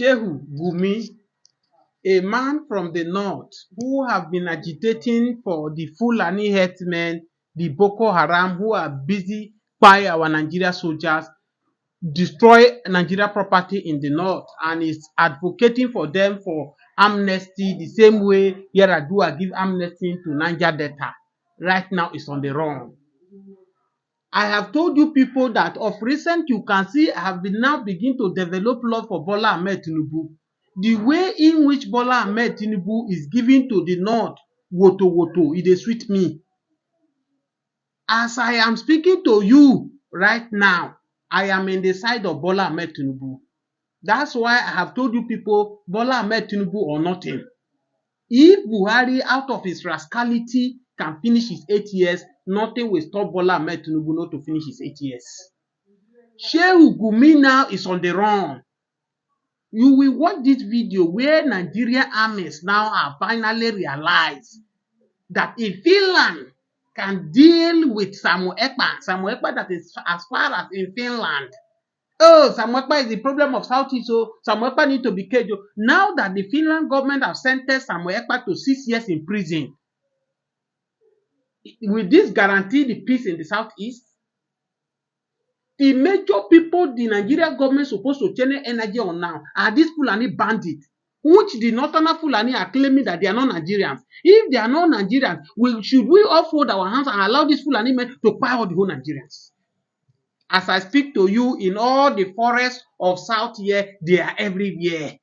Shehu Gumi, a man from the north who have been agitating for the Fulani herdsmen, the Boko Haram, who are busy by our Nigeria soldiers, destroy Nigeria property in the north, and is advocating for them for amnesty the same way Yaradua give amnesty to Niger Delta. Right now is on the run. I have told you people that of recent you can see I have been now begin to develop love for Bola Ahmed Tinubu. The way in which Bola Ahmed Tinubu is giving to the north, woto, it dey sweet me. As I am speaking to you right now, I am in the side of Bola Ahmed Tinubu. That's why I have told you people, Bola Ahmed Tinubu or nothing. If Buhari, out of his rascality, can finish his 8 years, nothing will stop Bola Ahmed Tinubu not to finish his 8 years. Shehu Gumi now is on the run. You will watch this video where Nigerian armies now have finally realized that if Finland can deal with Samuel Ekpa that is as far as in Finland. Oh, Samuel Ekpa is the problem of Southeast, so Samuel Ekpa need to be caged. Now that the Finland government have sentenced Samuel Ekpa to 6 years in prison, will this guarantee the peace in the Southeast? The major people the Nigeria government supposed to channel energy on now are these Fulani bandits, which the northern Fulani are claiming that they are not Nigerians. If they are not Nigerians, should we all fold our hands and allow these Fulani men to buy all the whole Nigerians? As I speak to you, in all the forests of South here, they are everywhere.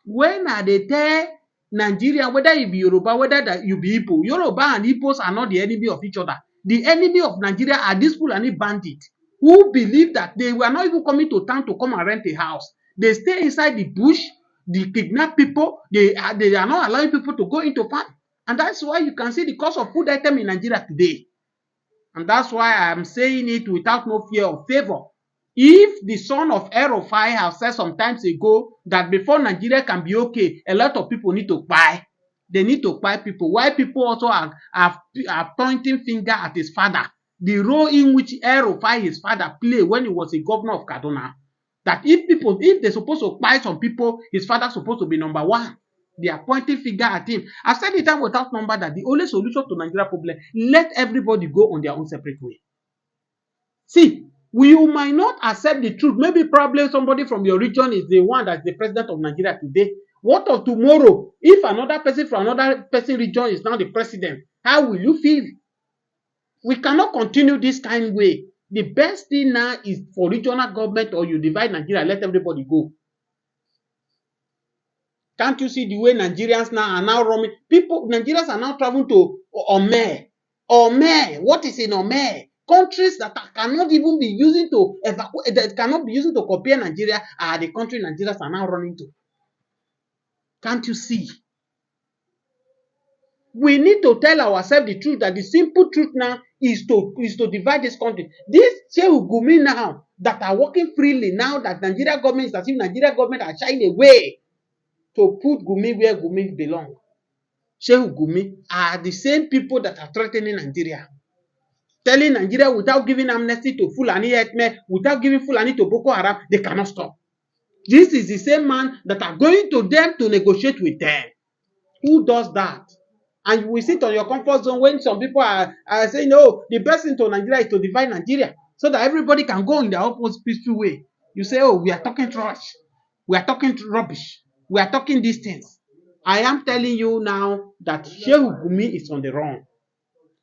When are they tell Nigeria, whether you be Yoruba, whether that you be Igbo, Yoruba and Igbos are not the enemy of each other. The enemy of Nigeria are these Fulani bandits who believe that they were not even coming to town to come and rent a house. They stay inside the bush, they kidnap people, they are not allowing people to go into farm. And that's why you can see the cost of food item in Nigeria today. And that's why I am saying it without no fear of favor. If the son of El-Rufai have said some times ago that before Nigeria can be okay, a lot of people need to buy. They need to buy people. Why people also are pointing finger at his father. The role in which El-Rufai, his father, played when he was a governor of Kaduna. That if they're supposed to buy some people, his father's supposed to be number one. They are pointing finger at him. I've said it time without number that the only solution to Nigeria problem, let everybody go on their own separate way. See, you might not accept the truth. Maybe probably somebody from your region is the one that's the president of Nigeria today. What of tomorrow? If another person from another person region is now the president, how will you feel? We cannot continue this kind of way. The best thing now is for regional government, or you divide Nigeria, let everybody go. Can't you see the way Nigerians now are now roaming? Nigerians are now traveling to Ome. Ome. What is in Ome? Countries that cannot even be using to evacuate, that cannot be using to compare Nigeria, are the country Nigerians are now running to. Can't you see? We need to tell ourselves the truth, that the simple truth now is to divide this country. This Shehu Gumi now that are working freely, now that Nigeria government is as if Nigeria government are shying away to put Gumi where Gumi belong. Shehu Gumi are the same people that are threatening Nigeria. Telling Nigeria without giving amnesty to Fulani herdsmen, without giving Fulani to Boko Haram, they cannot stop. This is the same man that are going to them to negotiate with them. Who does that? And you will sit on your comfort zone when some people are saying, no, the best thing to Nigeria is to divide Nigeria so that everybody can go in their own peaceful way. You say, oh, we are talking trash. We are talking rubbish. We are talking these things. I am telling you now that Shehu Gumi is on the run.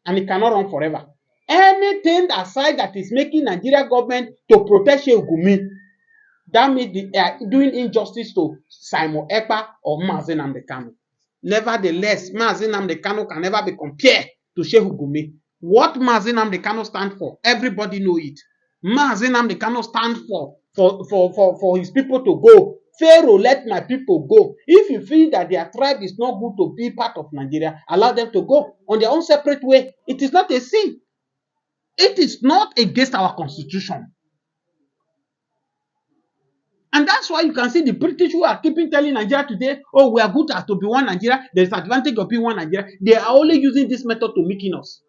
And it cannot run forever. Anything aside that is making Nigeria government to protect Shehu Gumi, that means they are doing injustice to Simon Ekpa or Mazi Nnamdi Kanu. Nevertheless, Mazi Nnamdi Kanu can never be compared to Shehu Gumi. What Mazi Nnamdi Kanu stand for, everybody know it. Mazi Nnamdi Kanu stand for his people to go. Pharaoh, let my people go. If you feel that their tribe is not good to be part of Nigeria, allow them to go on their own separate way. It is not a sin. It is not against our constitution. And that's why you can see the British who are keeping telling Nigeria today, oh, we are good to be one Nigeria. There is advantage of being one Nigeria. They are only using this method to weaken us.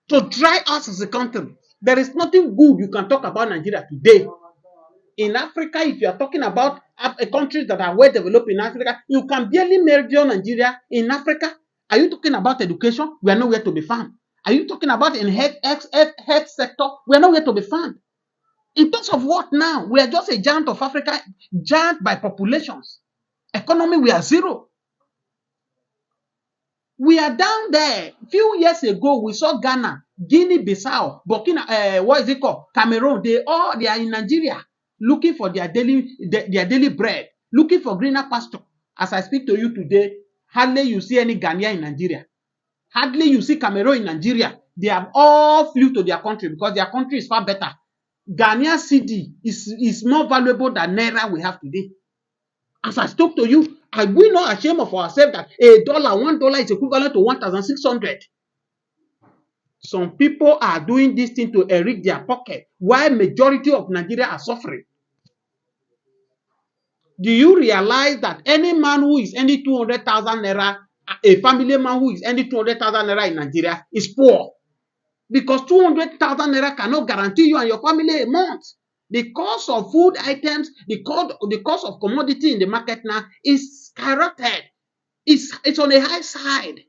To dry us as a country. There is nothing good you can talk about Nigeria today. In Africa, if you are talking about countries that are well developed in Africa, you can barely measure Nigeria in Africa. Are you talking about education? We are nowhere to be found. Are you talking about in health sector? We are nowhere to be found. In terms of what now? We are just a giant of Africa, giant by populations. Economy, we are zero. We are down there. Few years ago, we saw Ghana, Guinea-Bissau, Burkina, what is it called? Cameroon. They are in Nigeria looking for their daily bread, looking for greener pasture. As I speak to you today, hardly you see any Ghanaian in Nigeria. Hardly you see Cameroon in Nigeria. They have all flew to their country because their country is far better. Ghanaian cedi is more valuable than Naira we have today. As I spoke to you, are we not ashamed of ourselves that $1 is equivalent to 1,600? Some people are doing this thing to enrich their pocket, while majority of Nigeria are suffering. Do you realize that any man who is earning 200,000 naira, a family man who is earning 200,000 naira in Nigeria is poor? Because 200,000 naira cannot guarantee you and your family a month. The cost of food items, the cost of commodity in the market now is skyrocketed. It's on the high side.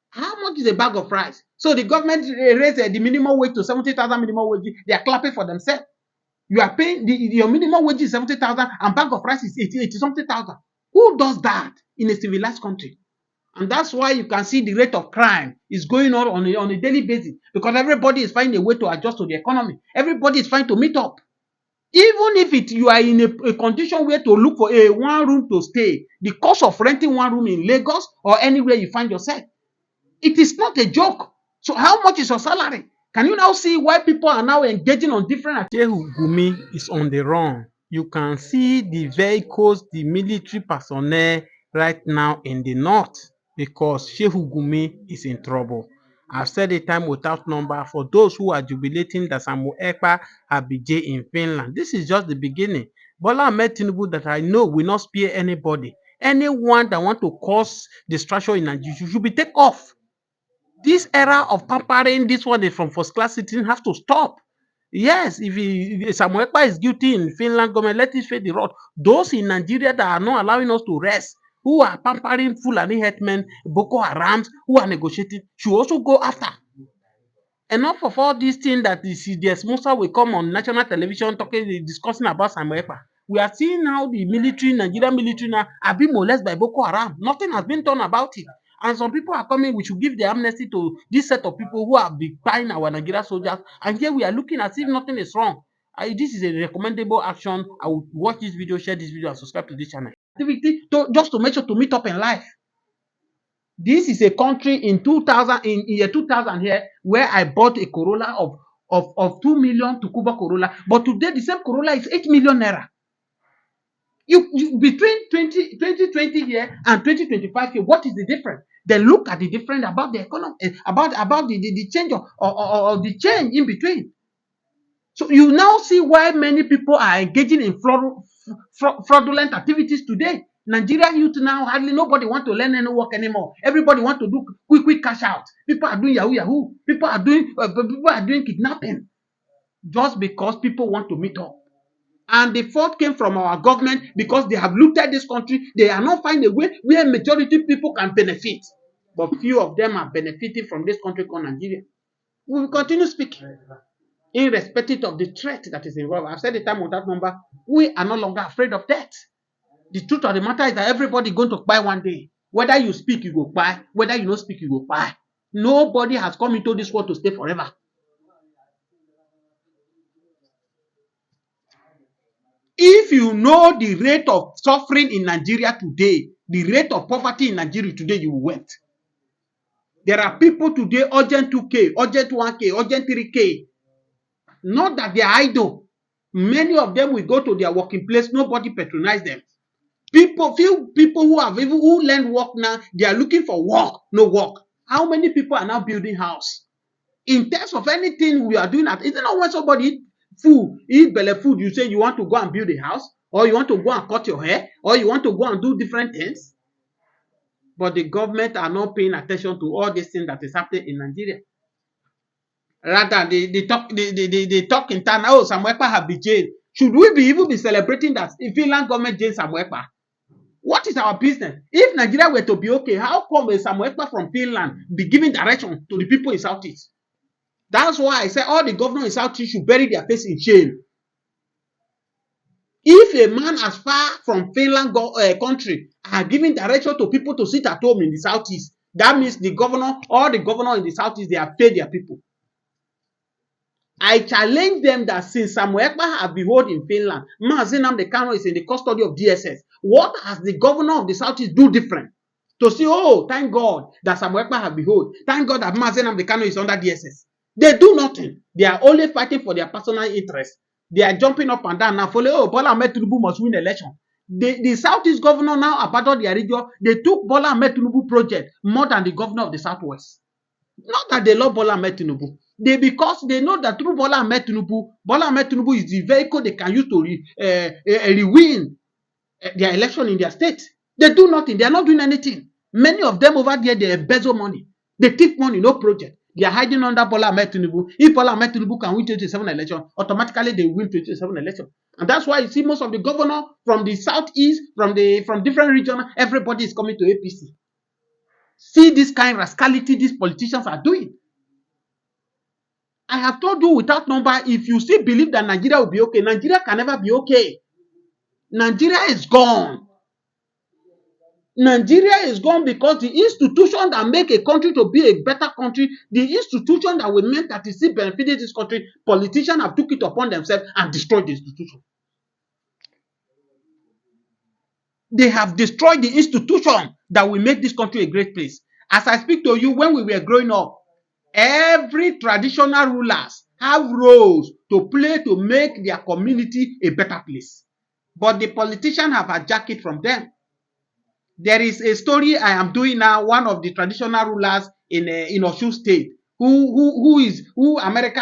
How much is a bag of rice? So the government raised the minimum wage to 70,000 minimum wage. They are clapping for themselves. You are paying your minimum wage is 70,000 and bag of rice is 80 something thousand. Who does that in a civilized country? And that's why you can see the rate of crime is going on a daily basis, because everybody is finding a way to adjust to the economy. Everybody is trying to meet up. Even if you are in a condition where to look for a one room to stay, the cost of renting one room in Lagos or anywhere you find yourself, it is not a joke. So how much is your salary? Can you now see why people are now engaging on different activities? Gumi is on the run. You can see the vehicles, the military personnel right now in the north, because Shehu Gumi is in trouble. I've said a time without number for those who are jubilating that Samuel Ekpa Abidje in Finland. This is just the beginning. Bola Ahmed Tinubu, that I know will not spare anybody. Anyone that want to cause distraction in Nigeria should be taken off. This era of pampering, this one is from first class citizen, has to stop. Yes, if Samuel Ekpa is guilty in Finland, government, let it face the rod. Those in Nigeria that are not allowing us to rest, who are pampering Fulani herdsmen, Boko Harams, who are negotiating, should also go after. Enough of all these things that the Musa will come on national television discussing about Samuel Ekpa. We are seeing how the military, Nigerian military now, are being molested by Boko Haram. Nothing has been done about it. And some people are coming, we should give the amnesty to this set of people who have been buying our Nigerian soldiers. And here we are looking as if nothing is wrong. This is a recommendable action. I would watch this video, share this video, and subscribe to this channel. Just to make sure to meet up in life. This is a country in 2000, in year 2000 here, where I bought a Corolla of 2 million to Cuba Corolla. But today, the same Corolla is 8 million naira. You between 2020 here and 2025 here, what is the difference? Then look at the difference about the economy, about the change or the change in between. So you now see why many people are engaging in fraudulent activities today. Nigerian youth now, hardly nobody want to learn any work anymore. Everybody want to do quick cash out. People are doing yahoo. People are doing kidnapping, just because people want to meet up. And the fault came from our government, because they have looked at this country. They are not finding a way where majority people can benefit, but few of them are benefiting from this country called Nigeria. We will continue speaking, irrespective of the threat that is involved. I've said the time without number, we are no longer afraid of death. The truth of the matter is that everybody is going to buy one day. Whether you speak, you go buy. Whether you don't speak, you go buy. Nobody has come into this world to stay forever. If you know the rate of suffering in Nigeria today, the rate of poverty in Nigeria today, you will weep. There are people today, urgent 2K, urgent 1K, urgent 3K. Not that they are idle. Many of them will go to their working place, nobody patronize them. Few people who learn work now, they are looking for work, no work. How many people are now building house? In terms of anything we are doing, is it not when somebody eat belly food, you say you want to go and build a house, or you want to go and cut your hair, or you want to go and do different things? But the government are not paying attention to all these things that is happening in Nigeria. Rather, they talk in time. Oh, Samuel Ekpa have been jailed. Should we be even be celebrating that the Finland government jailed Samuel Ekpa? What is our business? If Nigeria were to be okay, how come a Samuel Ekpa from Finland be giving direction to the people in Southeast? That's why I say all the governors in Southeast should bury their face in shame. If a man as far from Finland country are giving direction to people to sit at home in the Southeast, that means the governor, all the governors in the Southeast, they have paid their people. I challenge them that since Samuel Ekpa have been held in Finland, Mazi Nnamdi Kanu is in the custody of DSS. What has the governor of the Southeast do different? To say, oh, thank God that Samuel Ekpa have been held. Thank God that Mazi Nnamdi Kanu is under DSS. They do nothing. They are only fighting for their personal interest. They are jumping up and down now. For oh, Bola Ahmed Tinubu must win election. The Southeast governor now abandoned their region. They took Bola Ahmed Tinubu project more than the governor of the Southwest. Not that they love Bola Ahmed Tinubu. Because they know that through Bola Ahmed Tinubu is the vehicle they can use to re-win their election in their state. They do nothing. They are not doing anything. Many of them over there, they embezzle money. They take money, no project. They are hiding under Bola Ahmed Tinubu. If Bola Ahmed Tinubu can win 2027 election, automatically they win 2027 election. And that's why you see most of the governors from the southeast, from different regions, everybody is coming to APC. See this kind of rascality these politicians are doing. I have told you without number, if you still believe that Nigeria will be okay, Nigeria can never be okay. Nigeria is gone. Nigeria is gone because the institution that make a country to be a better country, the institution that will make that it still benefited this country, politicians have took it upon themselves and destroyed the institution. They have destroyed the institution that will make this country a great place. As I speak to you, when we were growing up, every traditional rulers have roles to play to make their community a better place. But the politicians have hijacked it from them. There is a story I am doing now, one of the traditional rulers in Osun State, who America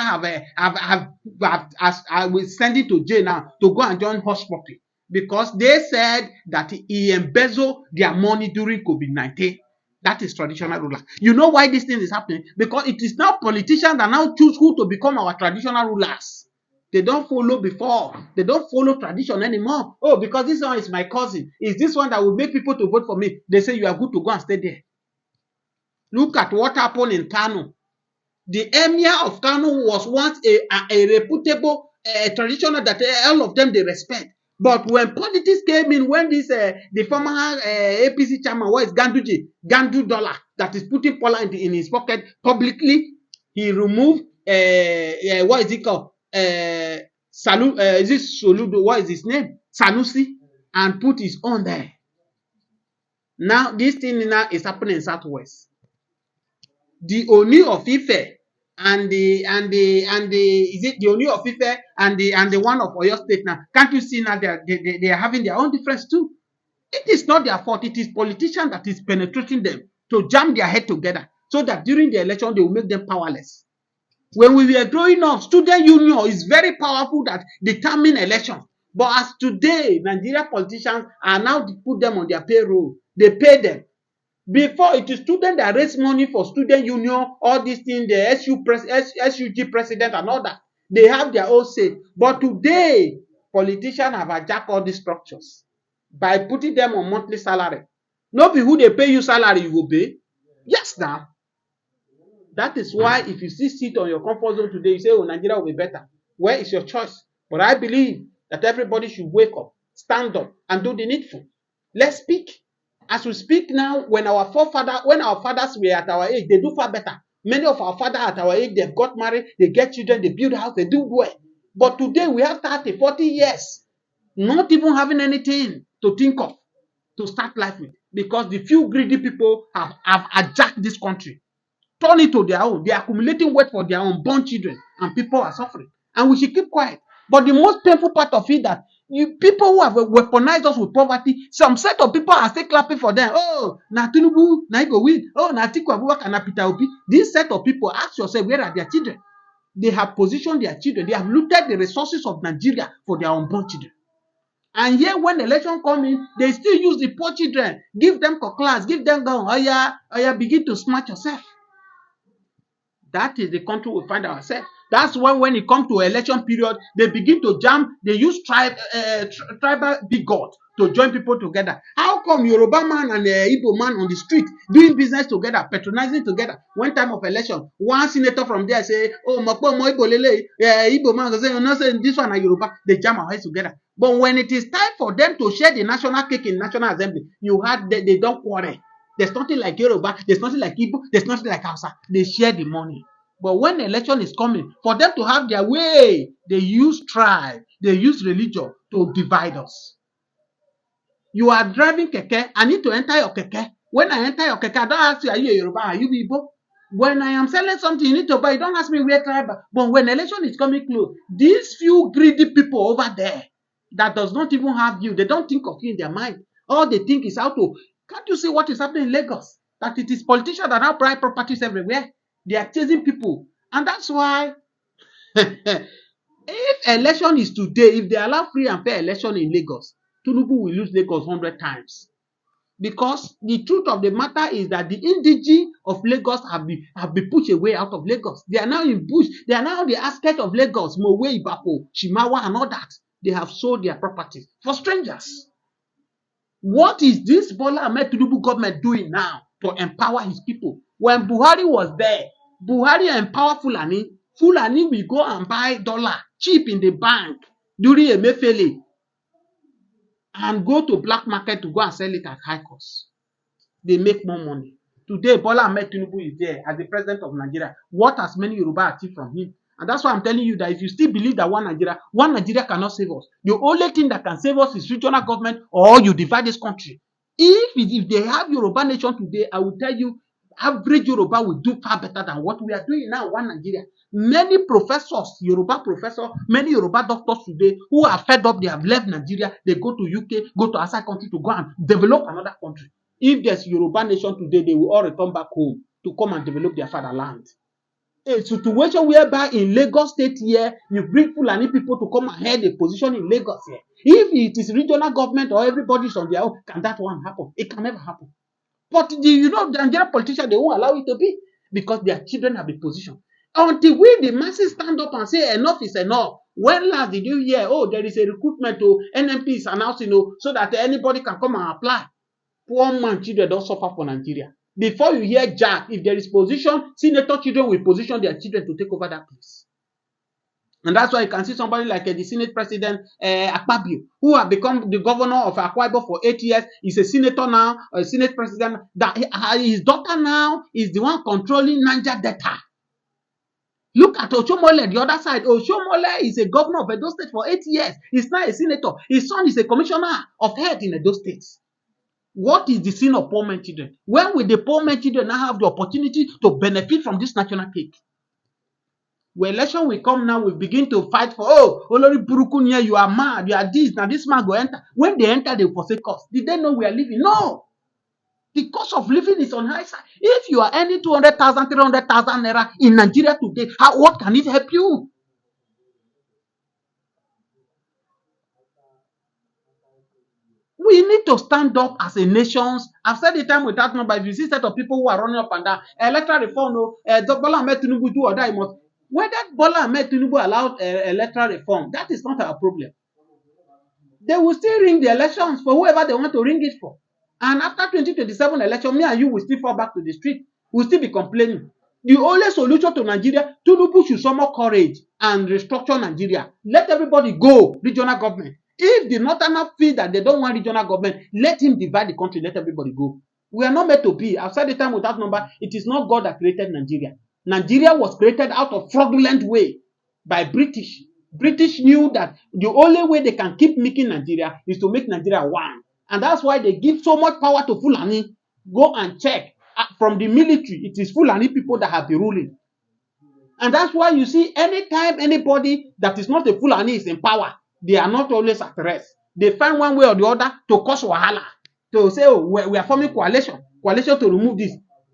will send it to jail now to go and join hush puppy because they said that he embezzled their money during COVID-19. That is traditional ruler. You know why this thing is happening? Because it is now politicians that now choose who to become our traditional rulers. They don't follow before. They don't follow tradition anymore. Oh, because this one is my cousin. Is this one that will make people to vote for me? They say you are good to go and stay there. Look at what happened in Kano. The emir of Kano was once a reputable traditional that all of them they respect. But when politics came in, when this the former APC chairman, what is Gandu Dollar, that is putting Pola in his pocket publicly, he removed what is it called? Is this Soludo? What is his name? Sanusi, and put his own there. Now this thing now is happening in Southwest. The Oni of Ife and the is it the Oni of Ife and the one of Oyo State now? Can't you see now they are having their own difference too? It is not their fault. It is politicians that is penetrating them to jam their head together so that during the election they will make them powerless. When we were growing up, student union is very powerful that determine election. But as today, Nigeria politicians are now put them on their payroll. They pay them. Before, it is students that raise money for student union, all these things, the SUG president and all that. They have their own say. But today, politicians have hijacked all these structures by putting them on monthly salary. Not be who they pay you salary, you will pay. Yes, now. That is why if you still sit on your comfort zone today, you say, oh, Nigeria will be better. Where is your choice? But I believe that everybody should wake up, stand up, and do the needful. Let's speak. As we speak now, when our fathers were at our age, they do far better. Many of our fathers at our age, they've got married, they get children, they build house, they do well. But today we have 30, 40 years, not even having anything to think of to start life with. Because the few greedy people have hijacked this country. Turn it to their own. They are accumulating wealth for their unborn children, and people are suffering. And we should keep quiet. But the most painful part of it that people who have weaponized us with poverty, some set of people are still clapping for them. Oh, na Tinubu, na go win. Oh, na Atiku Abubakar, na Peter Obi. This set of people, ask yourself, where are their children? They have positioned their children. They have looted the resources of Nigeria for their unborn children. And here, when the election comes in, they still use the poor children, give them class, give them gun. Oh yeah, begin to smart yourself. That is the country we find ourselves. That's why when it comes to election period, they begin to jam. They use tribal bigot to join people together. How come Yoruba man and Igbo man on the street doing business together, patronizing together? When time of election, one senator from there say, "Oh, mo Igbo lele," Igbo man go say, "You know, say this one and Yoruba," they jam our heads together. But when it is time for them to share the national cake in National Assembly, they don't quarrel. There's nothing like Yoruba. There's nothing like Igbo. There's nothing like Hausa. They share the money. But when the election is coming, for them to have their way, they use tribe, they use religion to divide us. You are driving keke. I need to enter your keke. When I enter your keke, I don't ask you, are you a Yoruba? Are you Igbo? When I am selling something, you need to buy. You don't ask me where tribe. But when election is coming close, these few greedy people over there that does not even have you, they don't think of you in their mind. All they think is how to. Can't you see what is happening in Lagos? That it is politicians that now buy properties everywhere. They are chasing people. And that's why if election is today, if they allow free and fair election in Lagos, Tinubu will lose Lagos 100 times. Because the truth of the matter is that the indige of Lagos have been pushed away out of Lagos. They are now in bush. They are now the outskirts of Lagos, Mowe, Ibapo, Shimawa, and all that. They have sold their properties for strangers. What is this Bola Ahmed Tinubu government doing now to empower his people? When Buhari was there, Buhari empowered Fulani. Fulani will go and buy dollar cheap in the bank during Emefiele and go to black market to go and sell it at high cost. They make more money. Today, Bola Ahmed Tinubu is there as the president of Nigeria. What has many Yoruba achieved from him? And that's why I'm telling you that if you still believe that one Nigeria cannot save us. The only thing that can save us is regional government, or you divide this country. If they have Yoruba nation today, I will tell you, average Yoruba will do far better than what we are doing now, one Nigeria. Many professors, Yoruba professors, many Yoruba doctors today who are fed up, they have left Nigeria, they go to UK, go to outside country to go and develop another country. If there's Yoruba nation today, they will all return back home to come and develop their fatherland. A situation whereby in Lagos State here, you bring Fulani people to come and hold a position in Lagos here. If it is regional government or everybody's on their own, can that one happen? It can never happen. But the Nigerian politicians, they won't allow it to be because their children have been positioned. Until we, the masses, stand up and say enough is enough. When last did you hear, oh, there is a recruitment to NMPs announced, so that anybody can come and apply? Poor man children don't suffer for Nigeria. Before you hear Jack, if there is position, senator children will position their children to take over that place. And that's why you can see somebody like the Senate President Akpabio, who have become the governor of Akwa Ibom for 8 years. He's a senator now, a Senate President. That his daughter now is the one controlling Niger Delta. Look at Oshomole, the other side. Oshomole is a governor of Edo State for 8 years. He's now a senator. His son is a commissioner of health in Edo State. What is the sin of poor men children? When will the poor men children now have the opportunity to benefit from this national cake? When election will come now, we begin to fight for, Olori Burukunya, you are mad, you are this, now this man go enter. When they enter, they forsake us. Did they know we are living? No. The cost of living is on high side. If you are earning 200,000, 300,000 naira in Nigeria today, what can it help you? We need to stand up as a nation. I've said it time without number. If you see a set of people who are running up and down, electoral reform, Bola Ahmed Tinubu do or die must. Whether Bola Ahmed Tinubu allowed electoral reform, that is not our problem. They will still ring the elections for whoever they want to ring it for. And after 2027 election, me and you will still fall back to the street. We'll still be complaining. The only solution to Nigeria, Tinubu should summon courage and restructure Nigeria. Let everybody go, regional government. If the northerners feel that they don't want regional government, let him divide the country, let everybody go. We are not meant to be. I've said the time without number, it is not God that created Nigeria. Nigeria was created out of fraudulent way by British. British knew that the only way they can keep making Nigeria is to make Nigeria one. And that's why they give so much power to Fulani. Go and check. From the military, it is Fulani people that have been ruling. And that's why you see anytime anybody that is not a Fulani is in power, they are not always at rest. They find one way or the other to cause wahala. To say, we are forming coalition to remove this.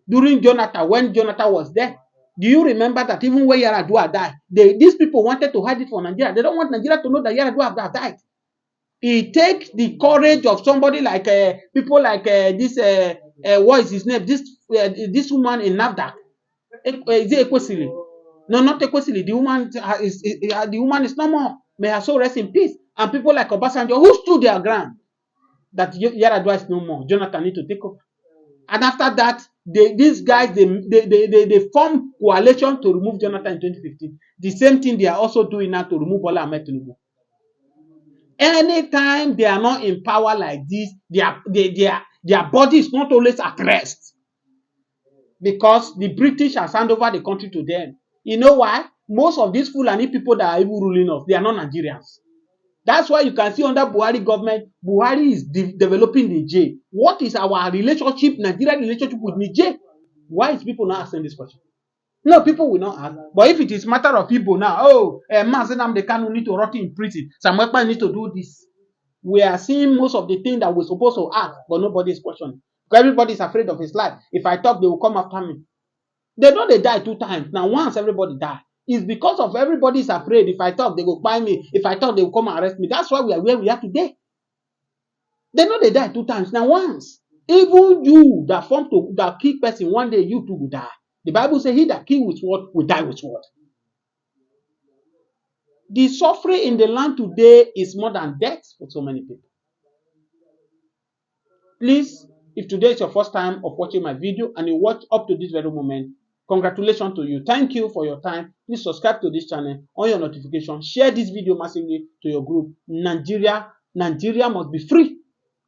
During Jonathan, when Jonathan was there, do you remember that even when Yaradua died, these people wanted to hide it from Nigeria. They don't want Nigeria to know that Yaradua have died. It takes the courage of somebody like people like this, what is his name? This woman in NAFDAC. Is it Ekwesili? No, not Ekwesili. The woman is no more. May her soul rest in peace. And people like Obasanjo who stood their ground that Yaradua is no more. Jonathan need to take over. And after that, these guys they form coalition to remove Jonathan in 2015. The same thing they are also doing now to remove Bola Ahmed Tinubu. Anytime they are not in power like this, their body is not always at rest because the British has handed over the country to them. You know why? Most of these Fulani people that are even ruling us, they are not Nigerians. That's why you can see under Buhari government, Buhari is developing Niger. What is our relationship, Nigerian relationship with Niger? Why is people not asking this question? No, people will not ask. But if it is matter of people now, oh, Mazenam the Kanu need to rot in prison. Samuel need to do this. We are seeing most of the things that we're supposed to ask, but nobody is questioning. Because everybody is afraid of his life. If I talk, they will come after me. They know they die 2 times. Now once everybody die. It's because of everybody is afraid. If I talk, they will buy me. If I talk, they will come and arrest me. That's why we are where we are today. They know they die 2 times. Now once. Even you that kill person, one day you too will die. The Bible says he that kill with sword will die with sword. The suffering in the land today is more than death for so many people. Please, if today is your first time of watching my video and you watch up to this very moment, congratulations to you. Thank you for your time. Please subscribe to this channel, on your notification, share this video massively to your group. Nigeria must be free.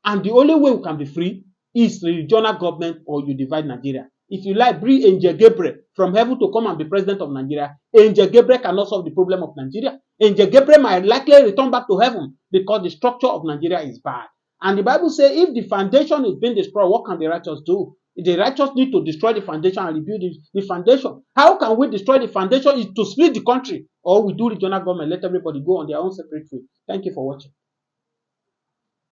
And the only way we can be free is the regional government or you divide Nigeria. If you like, bring Angel Gabriel from heaven to come and be president of Nigeria. Angel Gabriel cannot solve the problem of Nigeria. Angel Gabriel might likely return back to heaven because the structure of Nigeria is bad. And the Bible says if the foundation is being destroyed, what can the righteous do? The righteous need to destroy the foundation and rebuild the foundation. How can we destroy the foundation? Is to split the country or we do regional government, let everybody go on their own separate way. Thank you for watching.